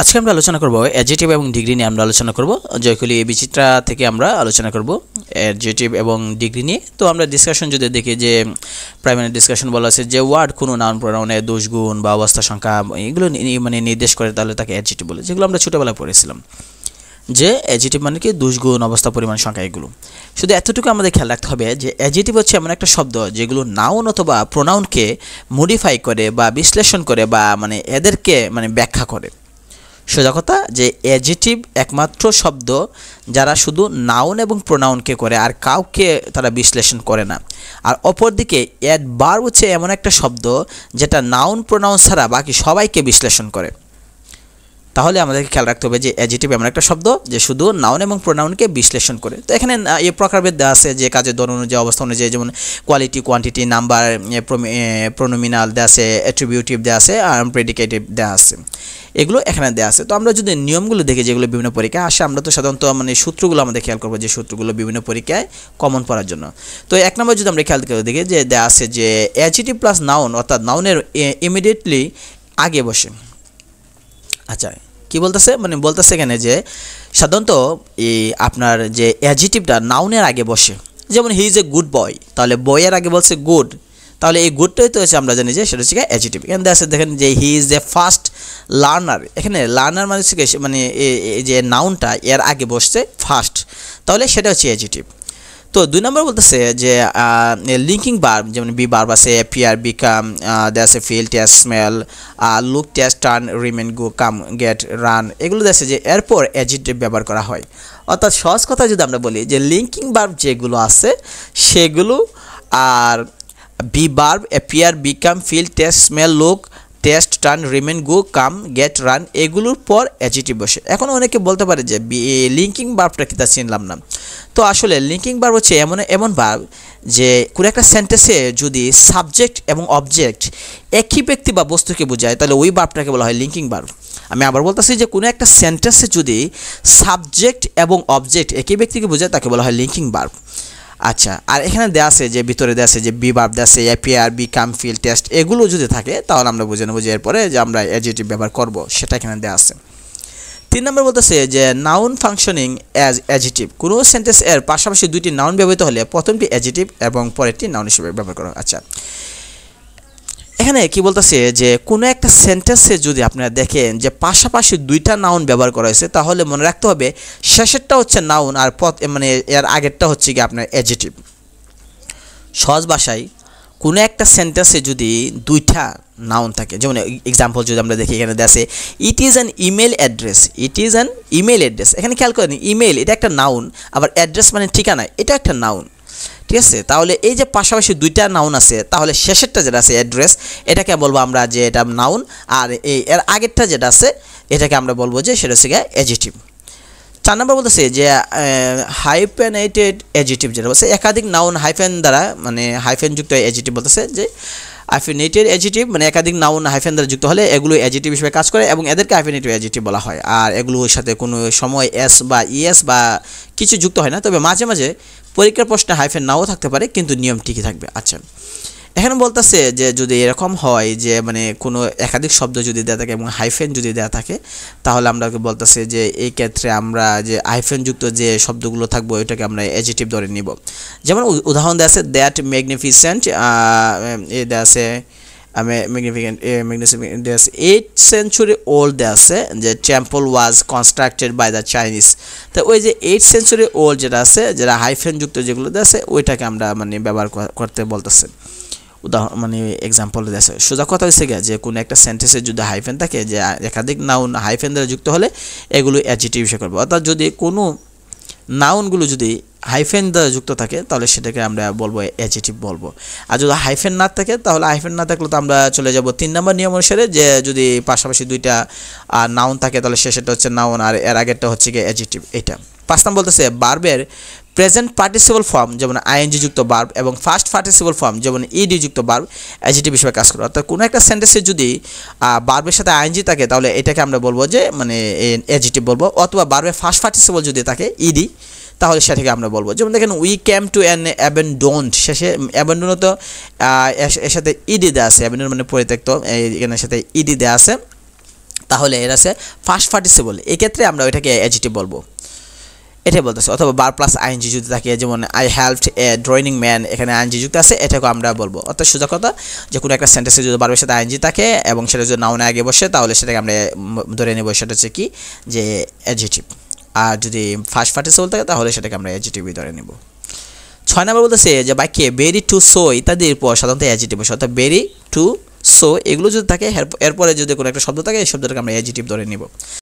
আজকে আমরা আলোচনা করব অ্যাডজেক্টিভ এবং ডিগ্রি নিয়ে আমরা আলোচনা করব। জয়কলি এই বিচিত্রা থেকে আমরা আলোচনা করব অ্যাডজেক্টিভ এবং ডিগ্রি নিয়ে। তো আমরা ডিসকাশন যদি দেখি যে প্রাইমারি ডিসকাশন বলা আছে যে ওয়ার্ড কোনো নাউন প্রোনাউনের দোষ গুণ বা অবস্থা সংখ্যা এগুলো মানে নির্দেশ করে, তাহলে তাকে অ্যাডজেক্টিভ বলে, যেগুলো আমরা ছোটোবেলায় পড়েছিলাম যে অ্যাডজেক্টিভ মানে কি দোষ গুণ অবস্থা পরিমাণ সংখ্যা এগুলো। শুধু এতটুকু আমাদের খেয়াল রাখতে হবে যে অ্যাডজেক্টিভ হচ্ছে এমন একটা শব্দ যেগুলো নাউন অথবা প্রোনাউনকে মডিফাই করে বা বিশ্লেষণ করে বা মানে এদেরকে মানে ব্যাখ্যা করে। সোজা কথা যে অ্যাডজেক্টিভ একমাত্র শব্দ যারা শুধু নাউন এবং প্রোনাউনকে করে আর কাউকে তারা বিশ্লেষণ করে না। আর অপরদিকে অ্যাডভার্ব হচ্ছে এমন একটা শব্দ যেটা নাউন প্রোনাউন ছাড়া বাকি সবাইকে বিশ্লেষণ করে। তাহলে আমাদেরকে খেয়াল রাখতে হবে যে অ্যাডজেক্টিভ এমন একটা শব্দ যে শুধু নাউন এবং প্রোনাউনকে বিশ্লেষণ করে। তো এখানে এই প্রকারভেদ দেওয়া আছে যে কাজের ধরন অনুযায়ী, অবস্থা অনুযায়ী, যেমন কোয়ালিটি, কোয়ান্টিটি, নাম্বার, প্রোনোমিনাল দেওয়া আছে, অ্যাট্রিবিউটিভ দেওয়া আছে, আর প্রেডিকেটিভ দেওয়া আছে, এগুলো এখানে দেওয়া আছে। তো আমরা যদি নিয়মগুলো দেখি যেগুলো বিভিন্ন পরীক্ষায় আসে, আমরা তো সাধারণত মানে সূত্রগুলো আমাদের খেয়াল করবো যে সূত্রগুলো বিভিন্ন পরীক্ষায় কমন পড়ার জন্য। তো এক নম্বর যদি আমরা খেয়াল করে দেখি যে দেওয়া আছে যে অ্যাডজেক্টিভ প্লাস নাউন অর্থাৎ নাউনের ইমিডিয়েটলি আগে বসে। আচ্ছা, কি বলতেছে? মানে বলতেছে এখানে যে সাধারণত এই আপনার যে অ্যাডজেক্টিভটা নাউনের আগে বসে, যেমন he is a good boy, তাহলে বয়ের আগে বলছে গুড, তাহলে এই গুডটাই তো হচ্ছে আমরা জানি যে সেটা হচ্ছে অ্যাডজেক্টিভ। এখানে আছে দেখেন যে he is a first learner, এখানে লার্নার মানে হচ্ছে মানে যে নাউনটা এর আগে বসছে ফার্স্ট, তাহলে সেটা হচ্ছে অ্যাডজেক্টিভ। তো দুই নম্বর বলতেছে যে লিঙ্কিং ভার্ব, যেমন বি ভার্ব আছে, অ্যাপিয়ার, বিকাম, দেয়া আছে feel, taste, smell, look, taste, turn, remain, go, come, get, run, এগুলো আছে যে এরপর অ্যাডজেক্টিভ ব্যবহার করা হয়। অর্থাৎ সহজ কথা যদি আমরা বলি যে লিঙ্কিং ভার্ব যেগুলো আছে সেগুলো, আর be verb, appear, become, feel, taste, smell, look, taste, turn, remain, go, come, get, run, এগুলোর পর অ্যাডজেক্টিভ বসে। এখন অনেকে বলতে পারে যে লিঙ্কিং ভার্বটা কি তা চিনলাম না। তো আসলে লিঙ্কিং ভার্ব হচ্ছে এমন ভার্ব যে কোনো একটা সেন্টেন্সে যদি সাবজেক্ট এবং অবজেক্ট একই ব্যক্তি বা বস্তুকে বোঝায় তাহলে ওই ভার্বটাকে বলা হয় লিঙ্কিং ভার্ব। আমি আবার বলতেছি যে কোনো একটা সেন্টেন্সে যদি সাবজেক্ট এবং অবজেক্ট একই ব্যক্তিকে বোঝায় তাকে বলা হয় লিঙ্কিং ভার্ব। আচ্ছা, আর এখানে দেওয়া আছে যে ভিতরে দেওয়া আছে যে বি ভার্ব দেওয়া আছে, অ্যাপিয়ার, বিকাম, ফিল, টেস্ট, এগুলো যদি থাকে তাহলে আমরা বুঝে নেব যে এরপরে যে আমরা অ্যাডজেক্টিভ ব্যবহার করব, সেটা এখানে দেওয়া আছে। তিন নম্বর বলতেছে যে নাউন ফাংশনিং অ্যাজ অ্যাডজেক্টিভ, কোনো সেন্টেন্স এর পাশাপাশি দুইটি নাউন ব্যবহৃত হলে প্রথমটি অ্যাডজেক্টিভ এবং পরেরটি নাউন হিসেবে ব্যবহার করা। আচ্ছা, এখানে কি বলতেছে যে কোনো একটা সেন্টেন্সে যদি আপনারা দেখেন যে পাশাপাশি দুইটা নাউন ব্যবহার করা হয়েছে তাহলে মনে রাখতে হবে শেষেরটা হচ্ছে নাউন আর মানে এর আগেরটা হচ্ছে কি আপনার অ্যাডজেক্টিভ। সহজ ভাষায় কোনো একটা সেন্টেন্সে যদি দুইটা নাউন থাকে, যেমন এক্সাম্পল যদি আমরা দেখি এখানে দেশে it is an email address, it is an email address, এখানে খেয়াল করেন ইমেল এটা একটা নাউন, আবার অ্যাড্রেস মানে ঠিকানা এটা একটা নাউন, ঠিক আছে? তাহলে এই যে পাশাপাশি দুইটা নাউন আছে তাহলে শেষেরটা যেটা আছে অ্যাড্রেস এটাকে বলবো আমরা যে এটা নাউন, আর এর আগেরটা যেটা আছে এটাকে আমরা বলবো যে সেটা হচ্ছে অ্যাডজেক্টিভ। 4 নম্বর বলতেছে যে হাইফেনেটেড অ্যাডজেক্টিভ, যেটা বলছে একাধিক নাউন হাইফেন দ্বারা মানে হাইফেনযুক্ত অ্যাডজেক্টিভ, বলতেছে যে হাইফেনেটেড অ্যাডজেক্টিভ মানে একাধিক নাউন হাইফেন দ্বারা যুক্ত হলে এগুলো অ্যাডজেক্টিভ হিসেবে কাজ করে এবং এদেরকে হাইফেনেটেড অ্যাডজেক্টিভ বলা হয়। আর এগুলোর সাথে কোনো সময় এস বা ইএস বা কিছু যুক্ত হয় না, তবে মাঝে মাঝে পরীক্ষার প্রশ্নে হাইফেন নাও থাকতে পারে, কিন্তু নিয়ম ঠিকই থাকবে। আচ্ছা, এখানে বলতেছে যে যদি এরকম হয় যে মানে কোনো একাধিক শব্দ যদি দেওয়া থাকে এবং হাইফেন যদি দেওয়া থাকে তাহলে আমরা বলতেছে যে এই ক্ষেত্রে আমরা যে হাইফেনযুক্ত যে শব্দগুলো থাকবো ওইটাকে আমরা অ্যাডজেক্টিভ ধরে নিব। যেমন উদাহরণ দেওয়া আছে দ্যাট ম্যাগনিফিসেন্ট, এ দেওয়া আছে ম্যাগনিফিকেন্ট, ম্যাগনিফিকেন্ট 8th century ওল্ড দেওয়া আছে যে temple was constructed by the Chinese. তো ওই যে 8th century ওল্ড যেটা আছে, যেটা হাইফেনযুক্ত যেগুলো দেওয়া আছে ওইটাকে আমরা মানে ব্যবহার করতে বলতেছে। উদাহরণ মানে এক্সাম্পল দিয়েছে। সোজা কথা হচ্ছে গিয়ে যে কোনো একটা সেন্টেন্সে যদি হাইফেন থাকে যে একাধিক নাউন হাইফেন দ্বারা যুক্ত হলে এগুলো অ্যাডজেক্টিভ হিসেবে করবো। অর্থাৎ যদি কোনো নাউনগুলো যদি হাইফেন দ্বারা যুক্ত থাকে তাহলে সেটাকে আমরা বলবো অ্যাডজেক্টিভ বলবো। আর যদি হাইফেন না থাকে তাহলে হাইফেন না থাকলে তো আমরা চলে যাব 3 নম্বর নিয়ম অনুসারে যে যদি পাশাপাশি দুইটা নাউন থাকে তাহলে শেষেরটা হচ্ছে নাউন আর এর আগেরটা হচ্ছে গিয়ে অ্যাডজেক্টিভ। এটা 5 নম্বর বলতেছে ভার্বের প্রেজেন্ট পার্টিসিপল ফর্ম যেমন আইএনজি যুক্ত ভার্ব এবং ফার্স্ট পার্টিসিপল ফর্ম যেমন ইডি যুক্ত ভার্ব অ্যাডজেক্টিভ হিসেবে কাজ করে। অর্থাৎ কোনো একটা সেন্টেন্সে যদি ভার্বের সাথে আইএনজি থাকে তাহলে এটাকে আমরা বলবো যে মানে অ্যাডজেক্টিভ বলবো, অথবা ভার্বের ফার্স্ট পার্টিসিপল যদি থাকে ইডি তাহলে সেটাকে আমরা বলবো। যেমন দেখেন উই ক্যাম টু অ্যান অ্যাবেন্ডন্ড, শেষে অ্যাবেন্ডন তো এর সাথে ইডি দেওয়া আছে, অ্যাবেন্ডন মানে পরিত্যক্ত, এখানের সাথে ইডি দেওয়া আছে তাহলে এর আছে ফার্স্ট পার্টিসিপল, এই ক্ষেত্রে আমরা ওইটাকে অ্যাডজেক্টিভ বলবো, এটাই বলতেছে। অথবা বার প্লাস আইএনজি যদি থাকে, যেমন I helped A drawing man, এখানে আইএনজি যুক্ত আছে, এটাকেও আমরা বলবো। অর্থাৎ সোজা কথা যে কোনো একটা সেন্টেন্সে যদি বারবার সাথে আইএনজি থাকে এবং সেটা যদি নাউনে আগে বসে, তাহলে সেটাকে আমরা ধরে নেব সেটা হচ্ছে কি যে অ্যাডজেক্টিভ। আর যদি ফার্স্ট পার্টিসিপল থাকে তাহলে সেটাকে আমরা অ্যাডজেক্টিভই ধরে নেব। 6 নম্বর বলতেছে যে বাক্যে বেরি টু সো ইত্যাদির পর সাধারণত অ্যাডজেক্টিভ বসে, অর্থাৎ বেরি টু সো এগুলো যদি থাকে, এরপরে যদি কোনো একটা শব্দ থাকে এই শব্দটাকে আমরা অ্যাডজেক্টিভ ধরে নিব।